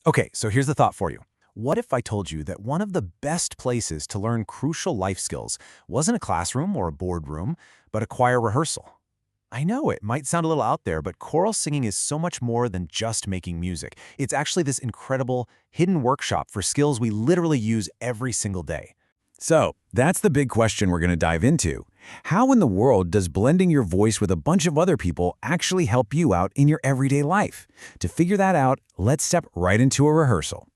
Okay, so here's the thought for you. What if I told you that one of the best places to learn crucial life skills wasn't a classroom or a boardroom, but a choir rehearsal? I know it might sound a little out there, but choral singing is so much more than just making music. It's actually this incredible hidden workshop for skills we literally use every single day. So, that's the big question we're going to dive into. How in the world does blending your voice with a bunch of other people actually help you out in your everyday life? To figure that out, let's step right into a rehearsal.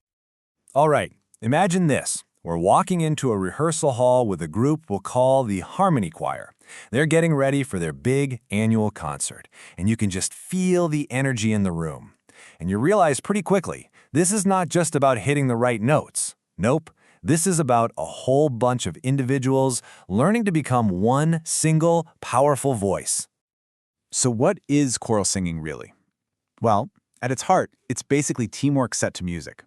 All right, imagine this. We're walking into a rehearsal hall with a group we'll call the Harmony Choir. They're getting ready for their big annual concert, and you can just feel the energy in the room. And you realize pretty quickly, this is not just about hitting the right notes. Nope, this is about a whole bunch of individuals learning to become one single, powerful voice. So what is choral singing really? Well, at its heart, it's basically teamwork set to music.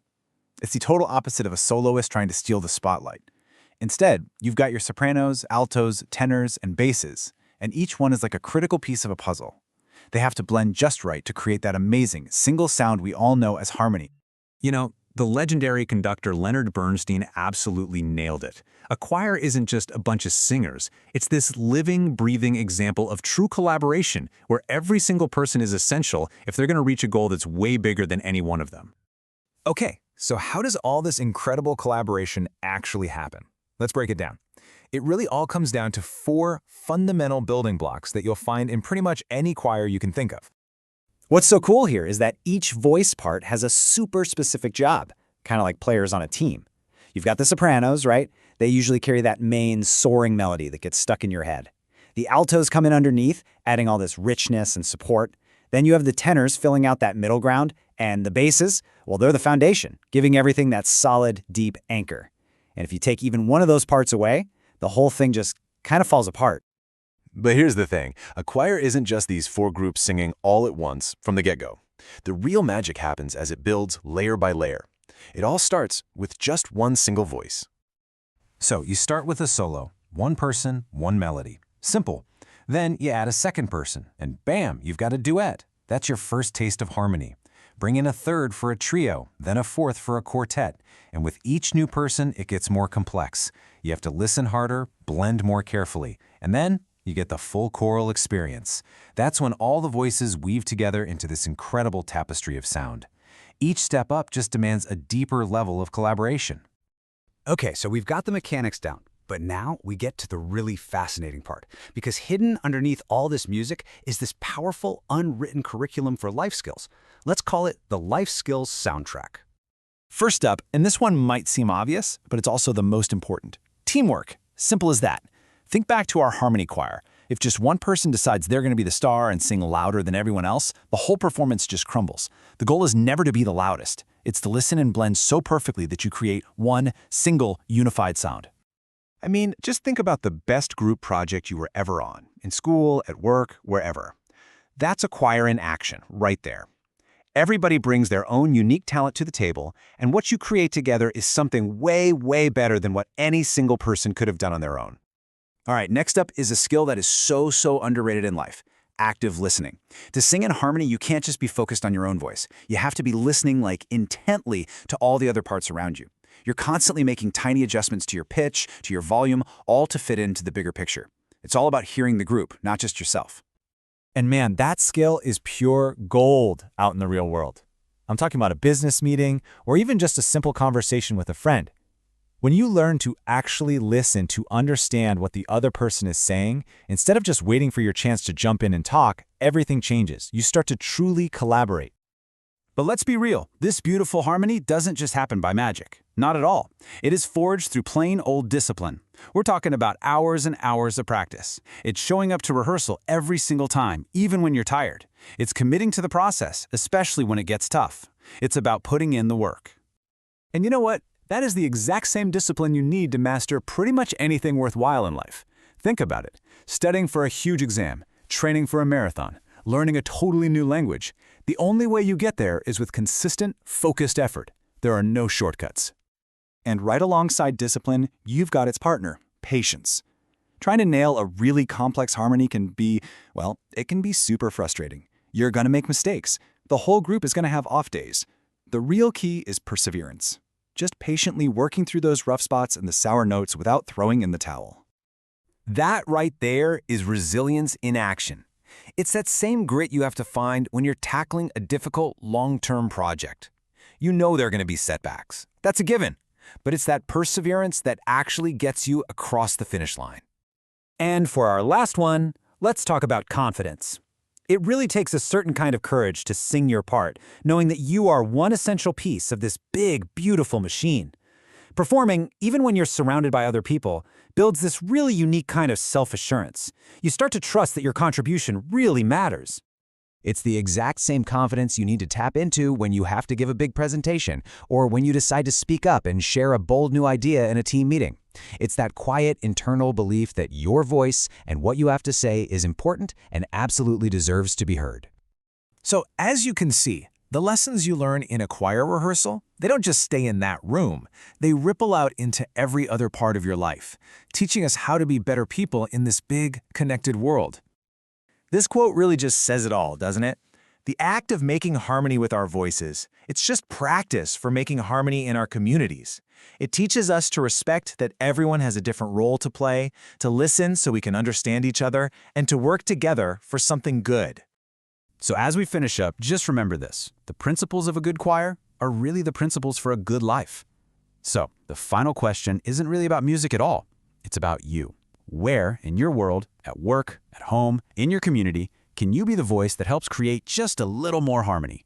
It's the total opposite of a soloist trying to steal the spotlight. Instead, you've got your sopranos, altos, tenors, and basses, and each one is like a critical piece of a puzzle. They have to blend just right to create that amazing, single sound we all know as harmony. You know, the legendary conductor Leonard Bernstein absolutely nailed it. A choir isn't just a bunch of singers. It's this living, breathing example of true collaboration where every single person is essential if they're going to reach a goal that's way bigger than any one of them. Okay, so how does all this incredible collaboration actually happen? Let's break it down. It really all comes down to 4 fundamental building blocks that you'll find in pretty much any choir you can think of. What's so cool here is that each voice part has a super specific job, kind of like players on a team. You've got the sopranos, right? They usually carry that main soaring melody that gets stuck in your head. The altos come in underneath, adding all this richness and support. Then you have the tenors filling out that middle ground, and the basses, well, they're the foundation, giving everything that solid, deep anchor. And if you take even one of those parts away, the whole thing just kind of falls apart. But here's the thing, a choir isn't just these 4 groups singing all at once from the get-go. The real magic happens as it builds layer by layer. It all starts with just one single voice. So you start with a solo, one person, one melody. Simple. Then you add a second person, and bam, you've got a duet. That's your first taste of harmony. Bring in a third for a trio, then a fourth for a quartet. And with each new person, it gets more complex. You have to listen harder, blend more carefully, and then you get the full choral experience. That's when all the voices weave together into this incredible tapestry of sound. Each step up just demands a deeper level of collaboration. Okay, so we've got the mechanics down, but now we get to the really fascinating part, because hidden underneath all this music is this powerful, unwritten curriculum for life skills. Let's call it the Life Skills Soundtrack. First up, and this one might seem obvious, but it's also the most important. Teamwork. Simple as that. Think back to our harmony choir. If just one person decides they're going to be the star and sing louder than everyone else, the whole performance just crumbles. The goal is never to be the loudest. It's to listen and blend so perfectly that you create one single unified sound. I mean, just think about the best group project you were ever on, in school, at work, wherever. That's a choir in action, right there. Everybody brings their own unique talent to the table, and what you create together is something way, way better than what any single person could have done on their own. All right, next up is a skill that is so underrated in life: active listening. To sing in harmony, you can't just be focused on your own voice. You have to be listening intently to all the other parts around you. You're constantly making tiny adjustments to your pitch, to your volume, all to fit into the bigger picture. It's all about hearing the group, not just yourself. And man, that skill is pure gold out in the real world. I'm talking about a business meeting or even just a simple conversation with a friend. When you learn to actually listen to understand what the other person is saying, instead of just waiting for your chance to jump in and talk, everything changes. You start to truly collaborate. But let's be real, this beautiful harmony doesn't just happen by magic. Not at all. It is forged through plain old discipline. We're talking about hours and hours of practice. It's showing up to rehearsal every single time, even when you're tired. It's committing to the process, especially when it gets tough. It's about putting in the work. And you know what? That is the exact same discipline you need to master pretty much anything worthwhile in life. Think about it. Studying for a huge exam, training for a marathon, learning a totally new language. The only way you get there is with consistent, focused effort. There are no shortcuts. And right alongside discipline, you've got its partner, patience. Trying to nail a really complex harmony can be, it can be super frustrating. You're going to make mistakes. The whole group is going to have off days. The real key is perseverance. Just patiently working through those rough spots and the sour notes without throwing in the towel. That right there is resilience in action. It's that same grit you have to find when you're tackling a difficult, long-term project. You know there are going to be setbacks. That's a given. But it's that perseverance that actually gets you across the finish line. And for our last one, let's talk about confidence. It really takes a certain kind of courage to sing your part, knowing that you are one essential piece of this big, beautiful machine. Performing, even when you're surrounded by other people, builds this really unique kind of self-assurance. You start to trust that your contribution really matters. It's the exact same confidence you need to tap into when you have to give a big presentation or when you decide to speak up and share a bold new idea in a team meeting. It's that quiet internal belief that your voice and what you have to say is important and absolutely deserves to be heard. So as you can see, the lessons you learn in a choir rehearsal, they don't just stay in that room. They ripple out into every other part of your life, teaching us how to be better people in this big, connected world. This quote really just says it all, doesn't it? The act of making harmony with our voices, it's just practice for making harmony in our communities. It teaches us to respect that everyone has a different role to play, to listen so we can understand each other, and to work together for something good. So as we finish up, just remember this. The principles of a good choir are really the principles for a good life. So the final question isn't really about music at all. It's about you. Where, in your world, at work, at home, in your community, can you be the voice that helps create just a little more harmony?